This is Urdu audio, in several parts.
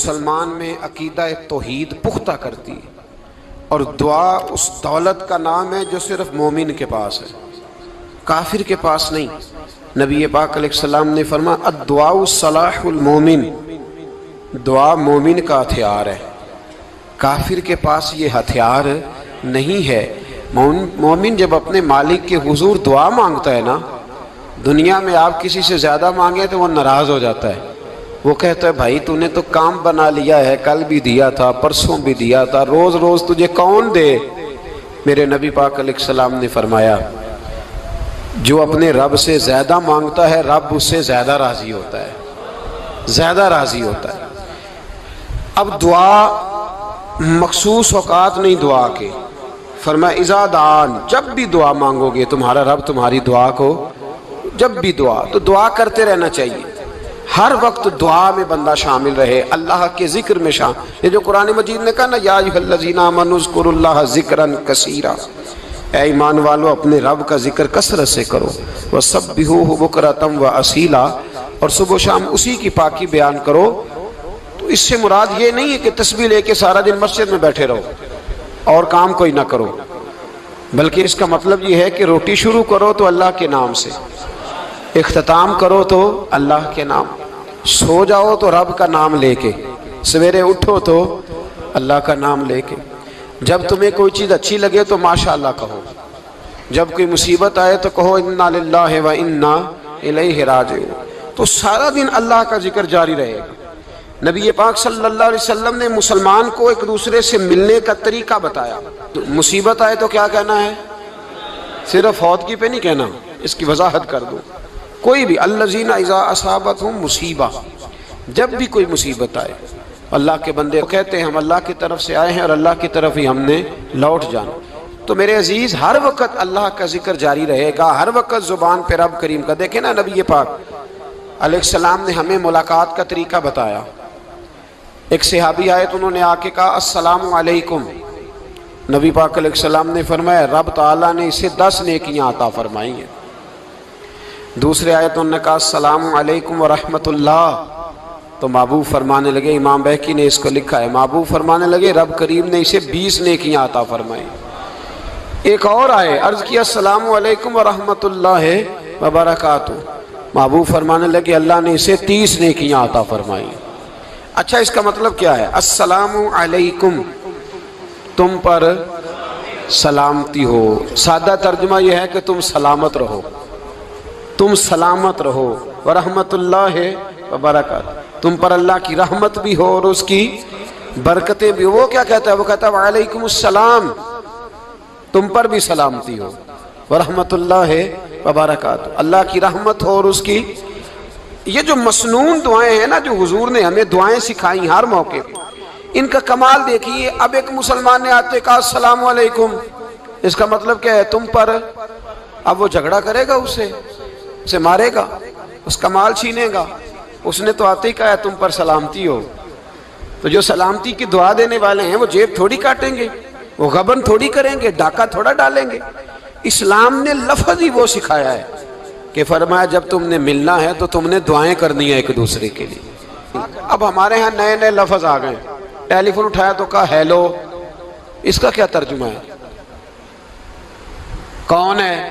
مسلمان میں عقیدہ توحید پختہ کرتی ہے، اور دعا اس دولت کا نام ہے جو صرف مومن کے پاس ہے، کافر کے پاس نہیں۔ نبی پاک علیہ السلام نے فرمایا الدعاء صلاح المومن، دعا مومن کا ہتھیار ہے، کافر کے پاس یہ ہتھیار نہیں ہے۔ مومن جب اپنے مالک کے حضور دعا مانگتا ہے نا، دنیا میں آپ کسی سے زیادہ مانگیں تو وہ ناراض ہو جاتا ہے، وہ کہتا ہے بھائی تو نے تو کام بنا لیا ہے، کل بھی دیا تھا، پرسوں بھی دیا تھا، روز روز تجھے کون دے؟ میرے نبی پاک علیہ السلام نے فرمایا جو اپنے رب سے زیادہ مانگتا ہے رب اس سے زیادہ راضی ہوتا ہے، زیادہ راضی ہوتا ہے۔ اب دعا مخصوص اوقات نہیں دعا کے، فرمایا اذا دعان، جب بھی دعا مانگو گے تمہارا رب تمہاری دعا کو، جب بھی دعا تو دعا کرتے رہنا چاہیے، ہر وقت دعا میں بندہ شامل رہے، اللہ کے ذکر میں شامل۔ یہ جو قرآن مجید نے کہا نا یا ایھا الذین آمنوا اذکروا اللہ ذکرا کثیرا، اے ایمان والو اپنے رب کا ذکر کثرت سے کرو، وسبحوہ بکرۃ واصیلا، اور صبح و شام اسی کی پاکی بیان کرو۔ تو اس سے مراد یہ نہیں ہے کہ تسبیح لے کے سارا دن مسجد میں بیٹھے رہو اور کام کوئی نہ کرو، بلکہ اس کا مطلب یہ ہے کہ روٹی شروع کرو تو اللہ کے نام سے، اختتام کرو تو اللہ کے نام، سو جاؤ تو رب کا نام لے کے، سویرے اٹھو تو اللہ کا نام لے کے، جب تمہیں کوئی چیز اچھی لگے تو ماشاءاللہ کہو، جب کوئی مصیبت آئے تو کہو انا للہ و انا الیہ راجعون۔ تو سارا دن اللہ کا ذکر جاری رہے گا۔ نبی پاک صلی اللہ علیہ وسلم نے مسلمان کو ایک دوسرے سے ملنے کا طریقہ بتایا۔ مصیبت آئے تو کیا کہنا ہے؟ صرف فوت کی پہ نہیں کہنا، اس کی وضاحت کر دو۔ کوئی بھی الذین اذا اصابتہم مصیبہ، جب بھی کوئی مصیبت آئے، اللہ کے بندے کہتے ہیں ہم اللہ کی طرف سے آئے ہیں اور اللہ کی طرف ہی ہم نے لوٹ جانا۔ تو میرے عزیز ہر وقت اللہ کا ذکر جاری رہے گا، ہر وقت زبان پہ رب کریم کا۔ دیکھیں نا نبی پاک علیہ السلام نے ہمیں ملاقات کا طریقہ بتایا۔ ایک صحابی آئے تو انہوں نے آ کے کہا السلام علیکم، نبی پاک علیہ السلام نے فرمایا رب تعالیٰ نے اسے 10 نیکیاں عطا فرمائی ہیں۔ دوسرے آئے تو انہوں نے کہا السلام علیکم ورحمۃ اللہ، تو محبوب فرمانے لگے، امام بہقی نے اس کو لکھا ہے، محبوب فرمانے لگے رب کریم نے اسے 20 نیکیاں عطا فرمائی۔ ایک اور آئے، عرض کیا السلام علیکم ورحمۃ اللہ وبرکاتہ، محبوب فرمانے لگے اللہ نے اسے 30 نیکیاں عطا فرمائی۔ اچھا اس کا مطلب کیا ہے؟ السلام علیکم، تم پر سلامتی ہو، سادہ ترجمہ یہ ہے کہ تم سلامت رہو، تم سلامت رہو، ورحمۃ اللہ وبرکاتہ، تم پر اللہ کی رحمت بھی ہو اور اس کی برکتیں بھی ہو۔ وہ کیا کہتا ہے؟ وہ کہتا ہے وعلیکم السلام، تم پر بھی سلامتی ہو، ورحمۃ اللہ وبرکاتہ، اللہ کی رحمت ہو اور اس کی۔ یہ جو مسنون دعائیں ہیں نا جو حضور نے ہمیں دعائیں سکھائیں ہر موقع پہ، ان کا کمال دیکھیے۔ اب ایک مسلمان نے آتے کہا السلام علیکم، اس کا مطلب کیا ہے؟ تم پر۔ اب وہ جھگڑا کرے گا اسے مارے گا، اس کا مال چھینے گا؟ اس نے تو آتے ہی کہا ہے تم پر سلامتی ہو۔ تو جو سلامتی کی دعا دینے والے ہیں وہ جیب تھوڑی کاٹیں گے، وہ غبن تھوڑی کریں گے، ڈاکہ تھوڑا ڈالیں گے۔ اسلام نے لفظ ہی وہ سکھایا ہے کہ فرمایا جب تم نے ملنا ہے تو تم نے دعائیں کرنی ہیں ایک دوسرے کے لیے۔ اب ہمارے ہاں نئے نئے لفظ آ گئے، ٹیلی فون اٹھایا تو کہا ہیلو، اس کا کیا ترجمہ ہے؟ کون ہے؟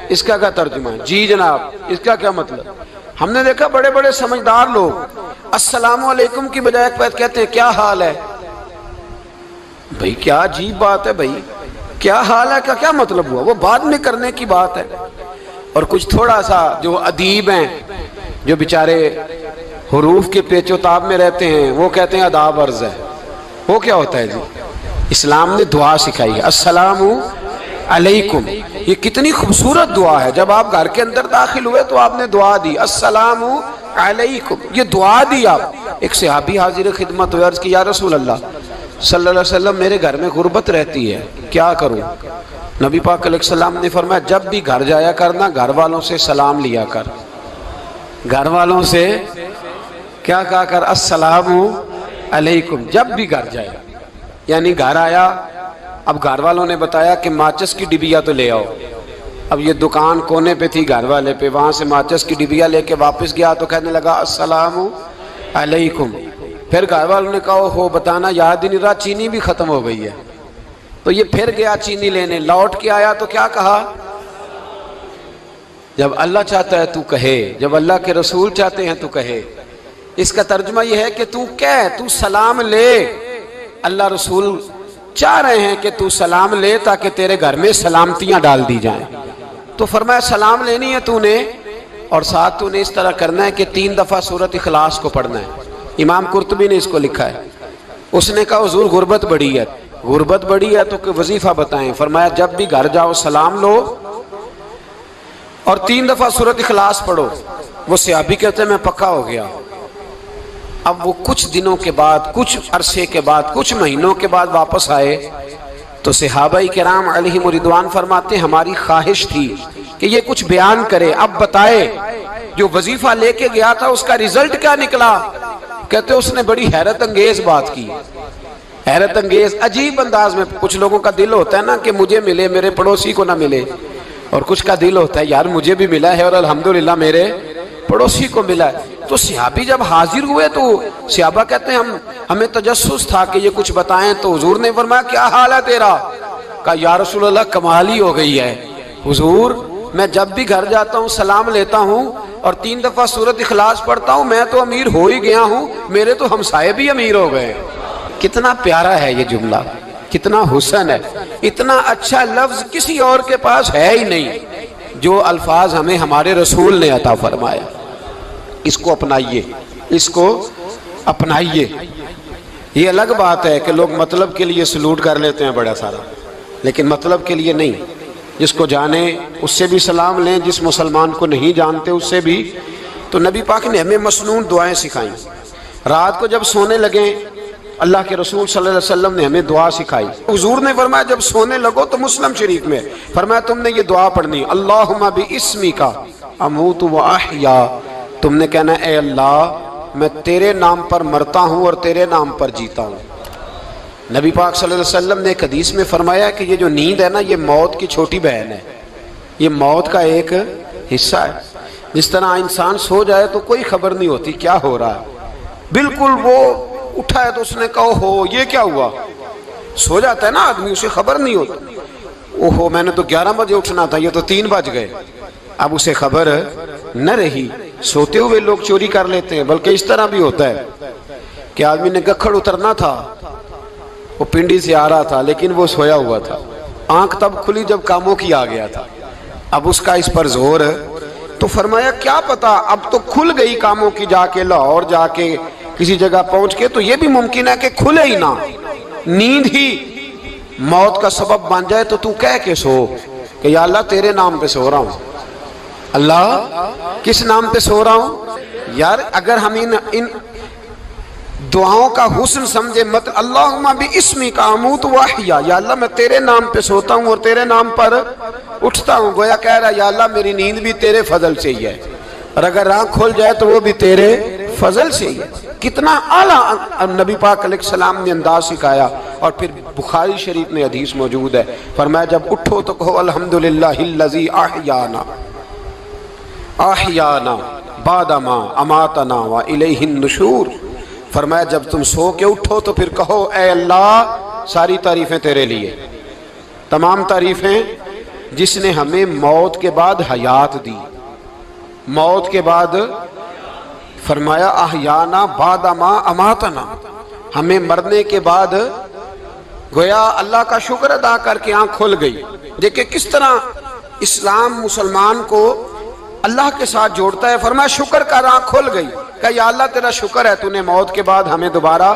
اس کا کیا ترجمہ ہے؟ جی جناب، اس کا کیا مطلب؟ ہم نے دیکھا بڑے بڑے سمجھدار لوگ السلام علیکم کی بجائے کہتے ہیں کیا حال ہے؟ بھئی کیا عجیب بات ہے، بھئی کیا حال ہے کا کیا مطلب ہوا؟ وہ بعد میں کرنے کی بات ہے۔ اور کچھ تھوڑا سا جو ادیب ہیں، جو بیچارے حروف کے پیچ و تاب میں رہتے ہیں، وہ کہتے ہیں آداب عرض ہے۔ وہ کیا ہوتا ہے جی؟ اسلام نے دعا سکھائی ہے السلام علیکم، یہ کتنی خوبصورت دعا ہے۔ جب آپ گھر کے اندر داخل ہوئے تو آپ نے دعا دی السلام علیکم، یہ دعا دی آپ۔ ایک صحابی حاضر خدمت ہوئے، عرض کی یا رسول اللہ صلی اللہ علیہ وسلم میرے گھر میں غربت رہتی ہے، کیا کروں؟ نبی پاک علیہ السلام نے فرمایا جب بھی گھر جایا کرنا گھر والوں سے سلام لیا کر، گھر والوں سے کیا کہا کر؟ السلام علیکم، جب بھی گھر جائے۔ یعنی گھر آیا، اب گھر والوں نے بتایا کہ ماچس کی ڈبیا تو لے آؤ۔ اب یہ دکان کونے پہ تھی گھر والے پہ، وہاں سے ماچس کی ڈبیا لے کے واپس گیا تو کہنے لگا السلام علیکم۔ پھر گھر والوں نے کہا ہو بتانا یاد ہی نہیں رہا، چینی بھی ختم ہو گئی ہے۔ تو یہ پھر گیا چینی لینے، لوٹ کے آیا تو کیا کہا؟ جب اللہ چاہتا ہے تو کہے، جب اللہ کے رسول چاہتے ہیں تو کہے۔ اس کا ترجمہ یہ ہے کہ تو کہہ، تو سلام لے۔ اللہ رسول چاہ رہے ہیں کہ تو سلام لے تاکہ تیرے گھر میں سلامتیاں ڈال دی جائیں۔ تو فرمایا سلام لینی ہے تو نے، اور ساتھ تو نے اس طرح کرنا ہے کہ 3 دفعہ سورۃ اخلاص کو پڑھنا ہے۔ امام قرطبی نے اس کو لکھا ہے۔ اس نے کہا حضور غربت بڑی ہے، غربت بڑی ہے تو کہ وظیفہ بتائیں۔ فرمایا جب بھی گھر جاؤ سلام لو اور 3 دفعہ سورۃ اخلاص پڑھو۔ وہ صحابی کہتے ہیں میں پکا ہو گیا۔ اب وہ کچھ دنوں کے بعد، کچھ عرصے کے بعد، کچھ مہینوں کے بعد واپس آئے تو صحابہ کرام علیہم رضوان فرماتے ہماری خواہش تھی کہ یہ کچھ بیان کرے، اب بتائے جو وظیفہ لے کے گیا تھا اس کا رزلٹ کیا نکلا۔ کہتے اس نے بڑی حیرت انگیز بات کی، حیرت انگیز عجیب انداز میں۔ کچھ لوگوں کا دل ہوتا ہے نا کہ مجھے ملے میرے پڑوسی کو نہ ملے، اور کچھ کا دل ہوتا ہے یار مجھے بھی ملا ہے اور الحمدللہ میرے پڑوسی کو ملا ہے۔ تو صحابی جب حاضر ہوئے تو صحابہ کہتے ہیں ہمیں تجسس تھا کہ یہ کچھ بتائیں، تو حضور نے فرمایا کیا حال ہے تیرا؟ کہا یا رسول اللہ کمال ہی ہو گئی ہے حضور، میں جب بھی گھر جاتا ہوں سلام لیتا ہوں اور 3 دفعہ سورۃ اخلاص پڑھتا ہوں، میں تو امیر ہو ہی گیا ہوں، میرے تو ہمسائے بھی امیر ہو گئے۔ کتنا پیارا ہے یہ جملہ، کتنا حسن ہے۔ اتنا اچھا لفظ کسی اور کے پاس ہے ہی نہیں جو الفاظ ہمیں ہمارے رسول نے عطا فرمایا۔ اس کو اپنائیے، اس کو اپنائیے۔ یہ الگ بات ہے کہ لوگ مطلب کے لیے سلوٹ کر لیتے ہیں بڑا سارا، لیکن مطلب کے لیے نہیں۔ جس کو جانے اس سے بھی سلام لیں، جس مسلمان کو نہیں جانتے اس سے بھی۔ تو نبی پاک نے ہمیں مسنون دعائیں سکھائیں۔ رات کو جب سونے لگیں اللہ کے رسول صلی اللہ علیہ وسلم نے ہمیں دعا سکھائی۔ حضور نے فرمایا جب سونے لگو تو مسلم شریف میں فرمایا تم نے یہ دعا پڑھنی، اللہم باسمک اموت و احیا۔ تم نے کہنا اے اللہ میں تیرے نام پر مرتا ہوں اور تیرے نام پر جیتا ہوں۔ نبی پاک صلی اللہ علیہ وسلم نے ایک حدیث میں فرمایا کہ یہ جو نیند ہے نا یہ موت کی چھوٹی بہن ہے، یہ موت کا ایک حصہ ہے۔ جس طرح انسان سو جائے تو کوئی خبر نہیں ہوتی کیا ہو رہا ہے، بالکل وہ اٹھا ہے تو اس نے کہا ہو یہ کیا ہوا، سو جاتا ہے نا آدمی اسے خبر نہیں ہوتی، اوہو میں نے تو 11 بجے اٹھنا تھا یہ تو 3 بج گئے، اب اسے خبر نہ رہی۔ سوتے ہوئے لوگ چوری کر لیتے ہیں، بلکہ اس طرح بھی ہوتا ہے کہ آدمی نے گکھڑ اترنا تھا، وہ پنڈی سے آ رہا تھا لیکن وہ سویا ہوا تھا، آنکھ تب کھلی جب کاموں کی آ گیا تھا، اب اس کا اس پر زور۔ تو فرمایا کیا پتا اب تو کھل گئی کاموں کی، جا کے لاہور جا کے کسی جگہ پہنچ کے، تو یہ بھی ممکن ہے کہ کھلے ہی نہ، نیند ہی موت کا سبب بن جائے۔ تو کہہ کے سو کہ یا اللہ تیرے نام پہ سو رہا ہوں، اللہ کس نام پہ سو رہا ہوں؟ یار اگر ہم ان دعاؤں کا حسن سمجھے، مت اللہم باسمک اموت و احیا، یا اللہ میں تیرے نام پہ سوتا ہوں اور تیرے نام پر اٹھتا ہوں، گویا کہہ رہا یا اللہ میری نیند بھی تیرے فضل سے ہی ہے، اور اگر آنکھ کھل جائے تو وہ بھی تیرے فضل سے ہی ہے۔ کتنا اعلیٰ نبی پاک علیہ السلام نے انداز سکھایا۔ اور پھر بخاری شریف میں حدیث موجود ہے، فرمایا جب اٹھو تو کہو الحمدللہ الذی احیانا احیانا بعد ما اماتنا والیہ النشور۔ فرمایا جب تم سو کے اٹھو تو پھر کہو اے اللہ ساری تعریفیں تیرے لیے، تمام تعریفیں جس نے ہمیں موت کے بعد حیات دی، موت کے بعد فرمایا احیانا بعد ما اماتنا، ہمیں مرنے کے بعد گویا اللہ کا شکر ادا کر کے آنکھ کھل گئی۔ دیکھیں کس طرح اسلام مسلمان کو اللہ کے ساتھ جوڑتا ہے۔ فرمایا شکر کر، آنکھ کھل گئی، کہ یا اللہ تیرا شکر ہے تو نے موت کے بعد ہمیں دوبارہ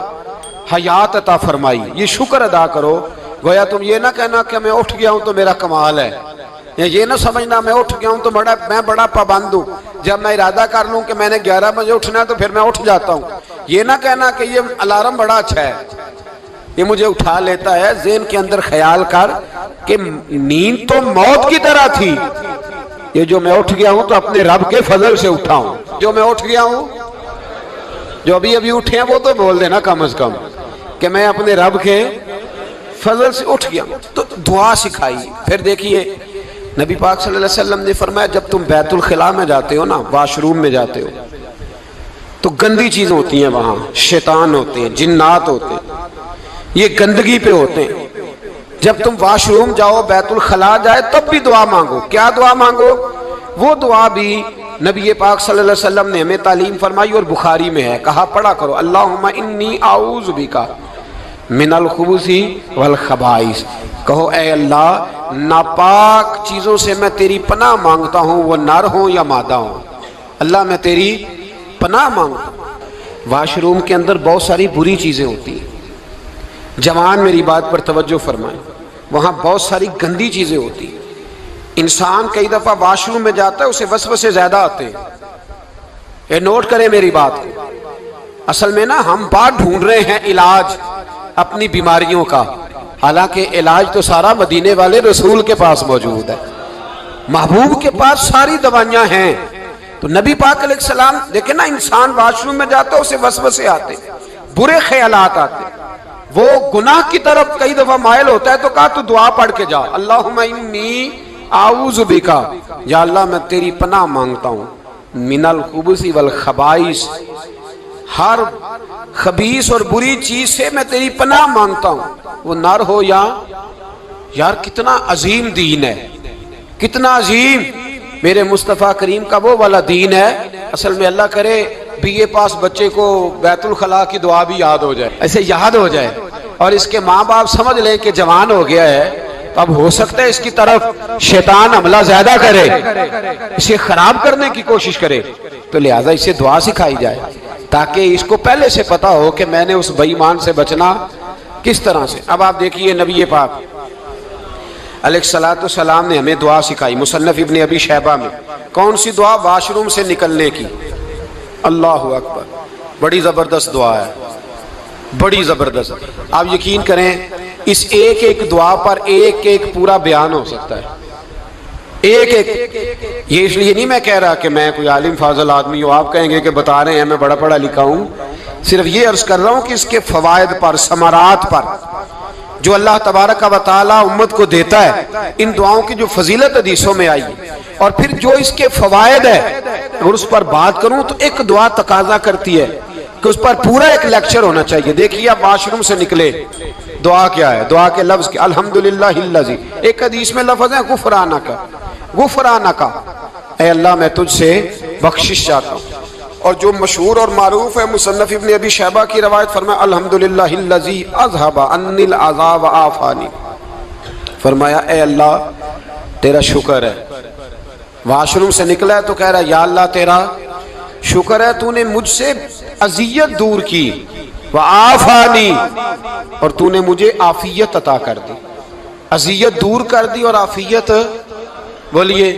حیات عطا فرمائی، یہ شکر ادا کرو۔ گویا تم یہ نہ کہنا کہ میں اٹھ گیا ہوں تو میرا کمال ہے، یہ نہ سمجھنا میں اٹھ گیا ہوں تو میں بڑا پابند ہوں، جب میں ارادہ کر لوں کہ میں نے 11 بجے اٹھنا ہے تو پھر میں اٹھ جاتا ہوں۔ یہ نہ کہنا کہ یہ الارم بڑا اچھا ہے، یہ مجھے اٹھا لیتا ہے۔ ذہن کے اندر خیال کر کہ نیند تو موت کی طرح تھی، یہ جو میں اٹھ گیا ہوں تو اپنے رب کے فضل سے اٹھا ہوں، جو میں اٹھ گیا ہوں، جو ابھی اٹھے ہیں وہ تو بول دینا کم از کم کہ میں اپنے رب کے فضل سے اٹھ گیا ہوں۔ تو دعا سکھائی۔ پھر دیکھیے نبی پاک صلی اللہ علیہ وسلم نے فرمایا جب تم بیت الخلاء میں جاتے ہو نا، واش روم میں جاتے ہو، تو گندی چیزیں ہوتی ہیں وہاں، شیطان ہوتے ہیں، جنات ہوتے ہیں، یہ گندگی پہ ہوتے ہیں۔ جب تم واش روم جاؤ، بیت الخلا جائے، تب بھی دعا مانگو۔ کیا دعا مانگو؟ وہ دعا بھی نبی پاک صلی اللہ علیہ وسلم نے ہمیں تعلیم فرمائی اور بخاری میں ہے، کہا پڑھا کرو اللہم انی اعوذ بک من الخبث والخبائث۔ کہو اے اللہ ناپاک چیزوں سے میں تیری پناہ مانگتا ہوں، وہ نر ہوں یا مادہ ہوں۔ اللہ میں تیری پناہ مانگتا ہوں۔ واش روم کے اندر بہت ساری بری چیزیں ہوتی ہیں، جوان میری بات پر توجہ فرمائیں، وہاں بہت ساری گندی چیزیں ہوتی ہیں۔ انسان کئی دفعہ واش روم میں جاتا ہے، اسے وسوسے زیادہ آتے ہیں، یہ نوٹ کریں میری بات کو۔ اصل میں نا ہم بات ڈھونڈ رہے ہیں علاج اپنی بیماریوں کا، حالانکہ علاج تو سارا مدینے والے رسول کے پاس موجود ہے، محبوب کے پاس ساری دوائیاں ہیں۔ تو نبی پاک علیہ السلام دیکھیں نا، انسان واش روم میں جاتا ہے، اسے وسوسے آتے، برے خیالات آتے، وہ گناہ کی طرف کئی دفعہ مائل ہوتا ہے، تو کہا تو دعا پڑھ کے جا اللہم انی اعوذ بک، یا اللہ میں تیری پناہ مانگتا ہوں من الخبث والخبائث، ہر خبیث اور بری چیز سے میں تیری پناہ مانگتا ہوں، وہ نر ہو یا یار کتنا عظیم دین ہے، کتنا عظیم میرے مصطفیٰ کریم کا وہ والا دین ہے۔ اصل میں اللہ کرے بی اے پاس بچے کو بیت الخلا کی دعا بھی یاد ہو جائے، ایسے یاد ہو جائے، اور اس کے ماں باپ سمجھ لیں کہ جوان ہو گیا ہے، تو اب ہو سکتا ہے اس کی طرف شیطان حملہ زیادہ کرے، اسے خراب کرنے کی کوشش کرے، تو لہٰذا اسے دعا سکھائی جائے تاکہ اس کو پہلے سے پتا ہو کہ میں نے اس بے ایمان سے بچنا کس طرح سے۔ اب آپ دیکھیے نبی پاک علیہ السلام نے ہمیں دعا سکھائی، مصنف ابن ابی شیبہ میں۔ کون سی دعا؟ واش روم سے نکلنے کی۔ اللہ اکبر، بڑی زبردست دعا ہے، بڑی زبردست۔ آپ یقین کریں اس ایک ایک دعا پر ایک ایک پورا بیان ہو سکتا ہے، ایک ایک۔ یہ اس لیے نہیں میں کہہ رہا کہ میں کوئی عالم فاضل آدمی ہوں، آپ کہیں گے کہ بتا رہے ہیں میں بڑا پڑھا لکھا ہوں، صرف یہ عرض کر رہا ہوں کہ اس کے فوائد پر، ثمرات پر جو اللہ تبارک و تعالی امت کو دیتا ہے، ان دعاؤں کی جو فضیلت حدیثوں میں آئی ہے، اور پھر جو اس کے فوائد ہے، اگر اس پر بات کروں تو ایک دعا تقاضا کرتی ہے کہ اس پر پورا ایک لیکچر ہونا چاہیے۔ دیکھیے آپ واش روم سے نکلے، دعا کیا ہے؟ دعا کے لفظ کیا؟ الحمدللہ الذی، ایک حدیث میں لفظ ہے غفرانک، غفرانک، اے اللہ میں تجھ سے بخشش چاہتا ہوں۔ اور جو مشہور اور معروف ہے مصنف ابن ابی شیبہ کی روایت، فرمایا الحمدللہ الذی اذھب عنی العذاب وعافانی، فرمایا اے اللہ تیرا شکر ہے۔ واش روم سے نکلا ہے تو کہہ رہا ہے یا اللہ تیرا شکر ہے، تو نے مجھ سے اذیت دور کی، وعافانی، اور تو نے مجھے عافیت عطا کر دی، اذیت دور کر دی اور عافیت۔ بولیے،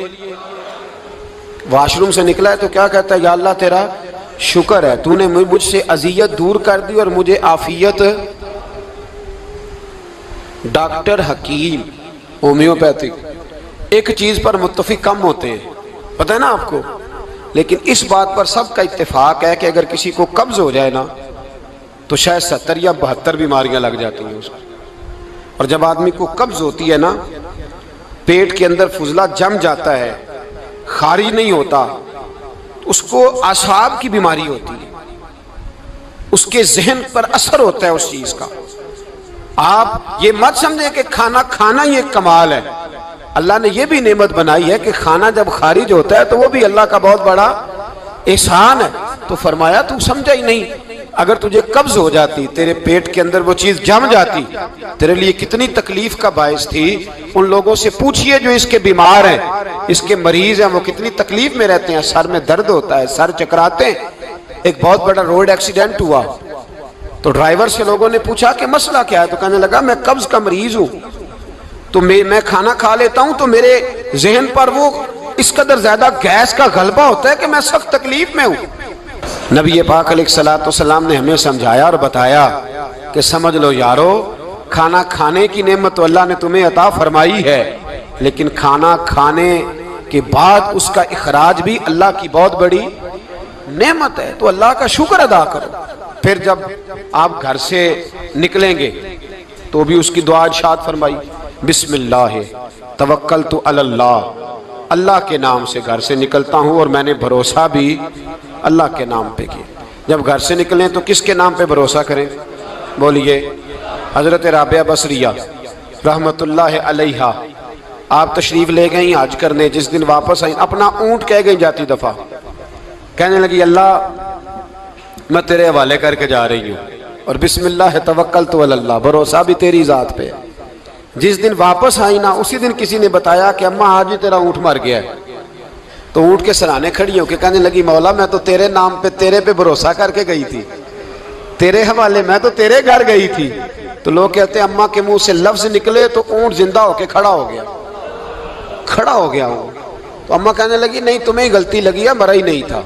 واش روم سے نکلا ہے تو کیا کہتا ہے؟ یا اللہ تیرا شکر ہے، تو نے مجھ سے اذیت دور کر دی اور مجھے عافیت۔ ڈاکٹر حکیم ہومیوپیتھک ایک چیز پر متفق کم ہوتے ہیں، پتہ ہے نا آپ کو، لیکن اس بات پر سب کا اتفاق ہے کہ اگر کسی کو قبض ہو جائے نا تو شاید 70 یا 72 بیماریاں لگ جاتی ہیں اس کو۔ اور جب آدمی کو قبض ہوتی ہے نا، پیٹ کے اندر فضلہ جم جاتا ہے، خارج نہیں ہوتا، اس کو اعصاب کی بیماری ہوتی ہے، اس کے ذہن پر اثر ہوتا ہے اس چیز کا۔ آپ یہ مت سمجھیں کہ کھانا کھانا ہی ایک کمال ہے، اللہ نے یہ بھی نعمت بنائی ہے کہ کھانا جب خارج ہوتا ہے تو وہ بھی اللہ کا بہت بڑا احسان ہے۔ تو فرمایا تو سمجھا ہی نہیں، اگر تجھے قبض ہو جاتی، تیرے پیٹ کے اندر وہ چیز جم جاتی، تیرے لیے کتنی تکلیف کا باعث تھی۔ ان لوگوں سے پوچھئے جو اس کے بیمار ہیں، اس کے مریض ہیں، وہ کتنی تکلیف میں رہتے ہیں، سر میں درد ہوتا ہے، سر چکراتے ہیں۔ ایک بہت بڑا روڈ ایکسیڈنٹ ہوا تو ڈرائیور سے لوگوں نے پوچھا کہ مسئلہ کیا ہے، تو کہنے لگا میں قبض کا مریض ہوں، تو میں کھانا کھا لیتا ہوں تو میرے ذہن پر وہ اس قدر زیادہ گیس کا غلبہ ہوتا ہے کہ میں سخت تکلیف میں ہوں۔ نبی پاک علیہ السلام نے ہمیں سمجھایا اور بتایا کہ سمجھ لو یارو، کھانا کھانے کی نعمت تو اللہ نے تمہیں عطا فرمائی ہے، لیکن کھانا کھانے کے بعد اس کا اخراج بھی اللہ کی بہت بڑی نعمت ہے، تو اللہ کا شکر ادا کرو۔ پھر جب آپ گھر سے نکلیں گے تو بھی اس کی دعا ارشاد فرمائی، بسم اللہ توکلت علی اللہ، اللہ کے نام سے گھر سے نکلتا ہوں اور میں نے بھروسہ بھی اللہ کے نام پہ کیا۔ جب گھر سے نکلیں تو کس کے نام پہ بھروسہ کریں؟ بولیے حضرت رابعہ بصریہ رحمت اللہ علیہا، آپ تشریف لے گئیں حج کرنے، جس دن واپس آئیں اپنا اونٹ کہہ گئیں جاتی دفعہ، کہنے لگی اللہ میں تیرے حوالے کر کے جا رہی ہوں اور بسم اللہ توکلت علی اللہ، بھروسہ بھی تیری ذات پہ۔ جس دن واپس آئی نا اسی دن کسی نے بتایا کہ اماں آج ہی تیرا اونٹ مر گیا ہے، تو اونٹ کے سرانے کھڑی ہو کے کہنے لگی مولا میں تو تیرے نام پہ تیرے پہ بھروسہ کر کے گئی تھی، تیرے حوالے، میں تو تیرے گھر گئی تھی۔ تو لوگ کہتے ہیں اماں کے منہ سے لفظ نکلے تو اونٹ زندہ ہو کے کھڑا ہو گیا، کھڑا ہو گیا وہ۔ تو اماں کہنے لگی نہیں تمہیں ہی غلطی لگی ہے، مرا ہی نہیں تھا،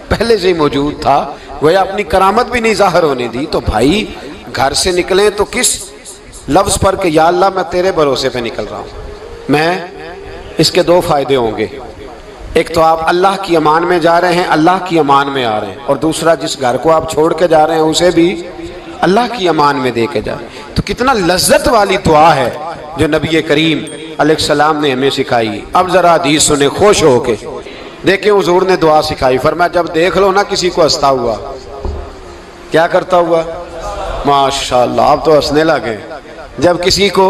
پہلے سے ہی موجود تھا، وہ اپنی کرامت بھی نہیں ظاہر ہونے دی۔ تو بھائی گھر سے نکلیں تو کس لفظ پر کہ یا اللہ میں تیرے بھروسے پہ نکل رہا ہوں، میں اس کے دو فائدے ہوں گے، ایک تو آپ اللہ کی امان میں جا رہے ہیں، اللہ کی امان میں آ رہے ہیں، اور دوسرا جس گھر کو آپ چھوڑ کے جا رہے ہیں اسے بھی اللہ کی امان میں دے کے جا رہے ہیں۔ تو کتنا لذت والی دعا ہے جو نبی کریم علیہ السلام نے ہمیں سکھائی۔ اب ذرا حدیث سنیں خوش ہو کے، دیکھیں حضور نے دعا سکھائی، فرمایا جب دیکھ لو نا کسی کو ہنستا ہوا، کیا کرتا ہوا؟ ماشاءاللہ آپ تو ہنسنے لگے۔ جب کسی کو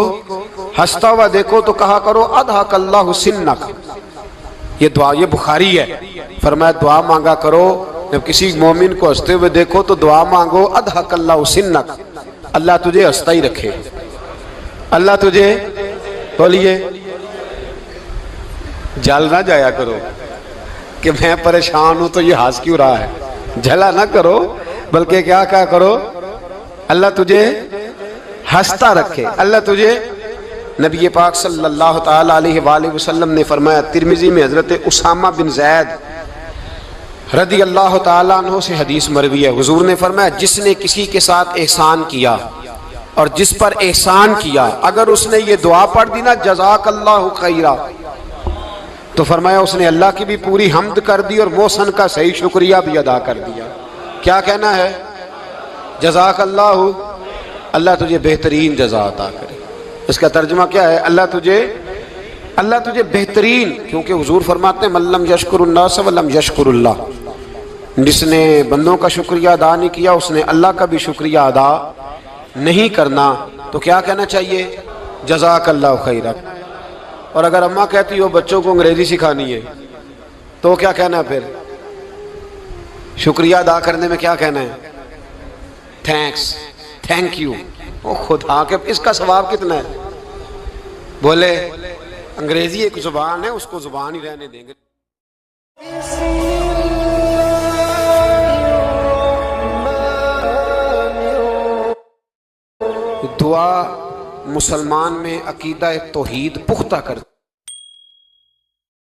ہنستا ہوا دیکھو تو کہا کرو اضحک اللہ سنک، یہ دعا یہ بخاری ہے، فرمایا دعا مانگا کرو جب کسی مومن کو ہنستے ہوئے دیکھو تو دعا مانگو اضحک اللہ سنک، اللہ تجھے ہنستا ہی رکھے، اللہ تجھے، بولیے جل نہ جایا کرو کہ میں پریشان ہوں تو یہ ہنس کیوں رہا ہے، جھلا نہ کرو، بلکہ کیا کہا کرو اللہ تجھے ہنستا رکھے، اللہ تجھے۔ نبی پاک صلی اللہ تعالی علیہ وآلہ وسلم نے فرمایا، ترمذی میں حضرت اسامہ بن زید رضی اللہ تعالیٰ عنہ سے حدیث مروی ہے، حضور نے فرمایا جس نے کسی کے ساتھ احسان کیا اور جس پر احسان کیا، اگر اس نے یہ دعا پڑھ دی نا جزاک اللہ خیرہ، تو فرمایا اس نے اللہ کی بھی پوری حمد کر دی اور محسن کا صحیح شکریہ بھی ادا کر دیا۔ کیا کہنا ہے؟ جزاک اللہ، اللہ تجھے بہترین جزا عطا کرے۔ اس کا ترجمہ کیا ہے؟ اللہ تجھے بہترین، کیونکہ حضور فرماتے ہیں من لم یشکر الناس ولم یشکر اللہ، جس نے بندوں کا شکریہ ادا نہیں کیا اس نے اللہ کا بھی شکریہ ادا نہیں کرنا۔ تو کیا کہنا چاہیے؟ جزاک اللہ خیرہ۔ اور اگر اماں کہتی ہو بچوں کو انگریزی سکھانی ہے تو کیا کہنا ہے پھر؟ شکریہ ادا کرنے میں کیا کہنا ہے؟ Thanks, thank you. او خدا کے اس کا ثواب کتنا ہے؟ بولے انگریزی ایک زبان ہے، اس کو زبان ہی رہنے دیں گے۔ دعا مسلمان میں عقیدہ توحید پختہ کرتی